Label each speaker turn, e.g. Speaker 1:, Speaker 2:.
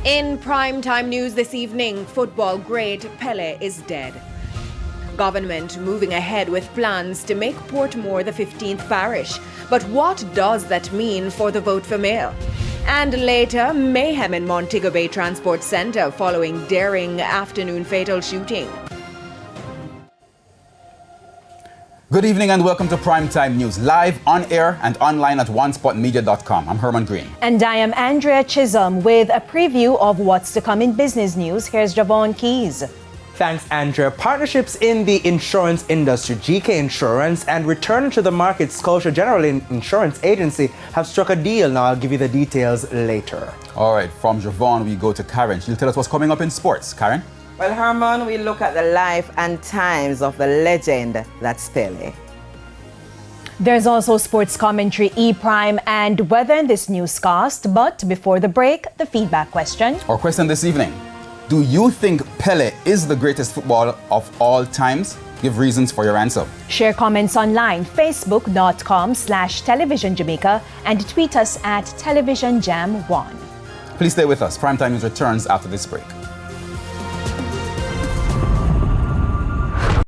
Speaker 1: In primetime news this evening, football great Pele is dead. Government moving ahead with plans to make Portmore the 15th parish. But what does that mean for the vote for mayor? And later, mayhem in Montego Bay Transport Center following daring afternoon fatal shooting.
Speaker 2: Good evening and welcome to Primetime News, live on air and online at onespotmedia.com. I'm Herman Green.
Speaker 3: And I am Andrea Chisholm with a preview of what's to come in business news. Here's Javon Keys.
Speaker 4: Thanks, Andrea. Partnerships in the insurance industry, GK Insurance, and returning to the market, Scotia General Insurance Agency have struck a deal. Now, I'll give you the details later.
Speaker 2: All right, from Javon, we go to Karen. She'll tell us what's coming up in sports. Karen?
Speaker 5: Well, Herman, we look at the life and times of the legend that's Pele.
Speaker 3: There's also sports commentary, E-Prime, and weather in this newscast. But before the break, the feedback question.
Speaker 2: Our question this evening: do you think Pele is the greatest footballer of all times? Give reasons for your answer.
Speaker 3: Share comments online, facebook.com/Television Jamaica, and tweet us at TelevisionJam1.
Speaker 2: Please stay with us. Primetime News returns after this break.